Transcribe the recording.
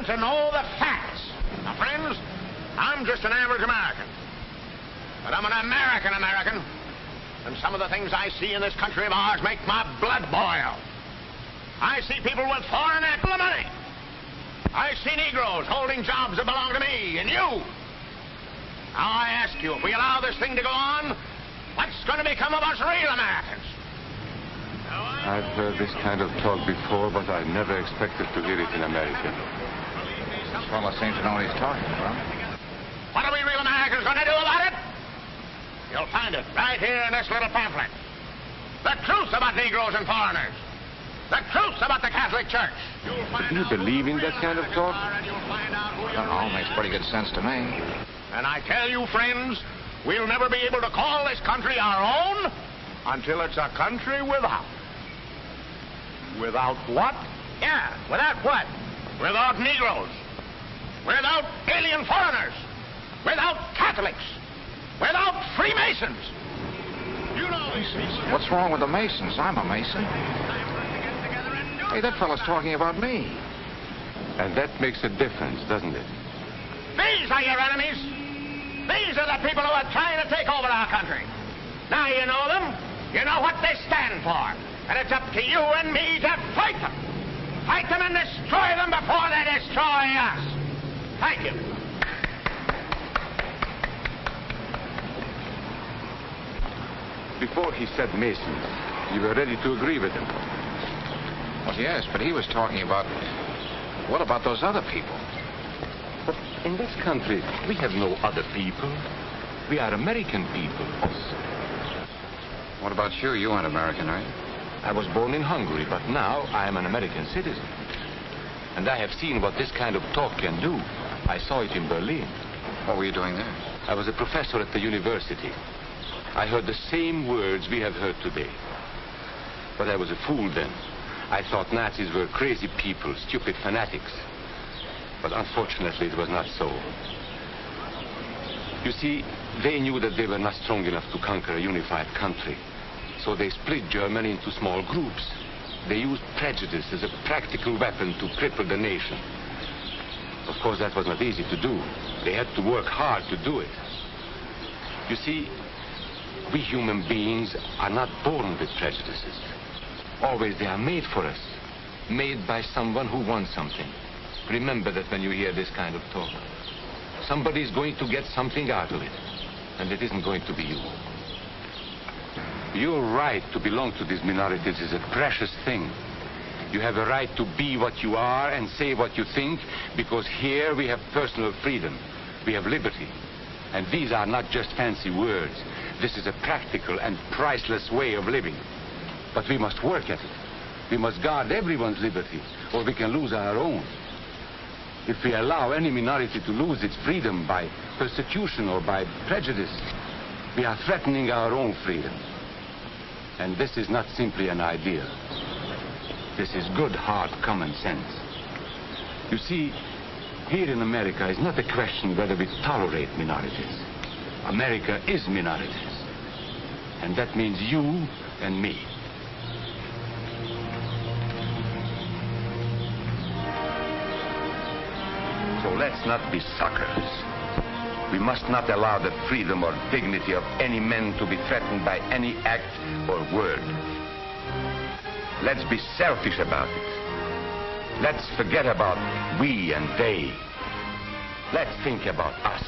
want to know the facts. Now, friends, I'm just an average American. But I'm an American. And some of the things I see in this country of ours make my blood boil. I see people with foreign money. I see Negroes holding jobs that belong to me and you. Now, I ask you, if we allow this thing to go on, what's going to become of us real Americans? I've heard this kind of talk before, but I never expected to hear it in America. This fellow seems to know what he's talking about. What are we real Americans going to do about it? You'll find it right here in this little pamphlet. The truth about Negroes and foreigners. The truth about the Catholic Church. Do you believe in that kind of talk? I don't know, makes pretty good sense to me. And I tell you, friends, we'll never be able to call this country our own until it's a country without. Without what? Yeah, without what? Without Negroes. Without alien foreigners. Without Catholics. Without Freemasons. You know these. What's wrong with the Masons? I'm a Mason. Hey, that fellow's talking about me. And that makes a difference, doesn't it? These are your enemies. These are the people who are trying to take over our country. Now you know them. You know what they stand for. And it's up to you and me to fight them. Fight them and destroy them before they destroy us. Thank you. Before he said Masons, you were ready to agree with him. Well, yes, but he was talking about... What about those other people? But in this country, we have no other people. We are American people. What about you? You aren't American, are you? I was born in Hungary, but now I am an American citizen. And I have seen what this kind of talk can do. I saw it in Berlin. What were you doing there? I was a professor at the university. I heard the same words we have heard today. But I was a fool then. I thought Nazis were crazy people, stupid fanatics. But unfortunately, it was not so. You see, they knew that they were not strong enough to conquer a unified country. So they split Germany into small groups. They used prejudice as a practical weapon to cripple the nation. Of course, that was not easy to do. They had to work hard to do it. You see, we human beings are not born with prejudices. Always they are made for us. Made by someone who wants something. Remember that when you hear this kind of talk. Somebody is going to get something out of it. And it isn't going to be you. Your right to belong to these minorities is a precious thing. You have a right to be what you are and say what you think, because here we have personal freedom. We have liberty. And these are not just fancy words. This is a practical and priceless way of living. But we must work at it. We must guard everyone's liberty, or we can lose our own. If we allow any minority to lose its freedom by persecution or by prejudice, we are threatening our own freedom. And this is not simply an idea. This is good, hard common sense. You see, here in America is not a question whether we tolerate minorities. America is minorities. And that means you and me. So let's not be suckers. We must not allow the freedom or dignity of any man to be threatened by any act or word. Let's be selfish about it. Let's forget about we and they. Let's think about us.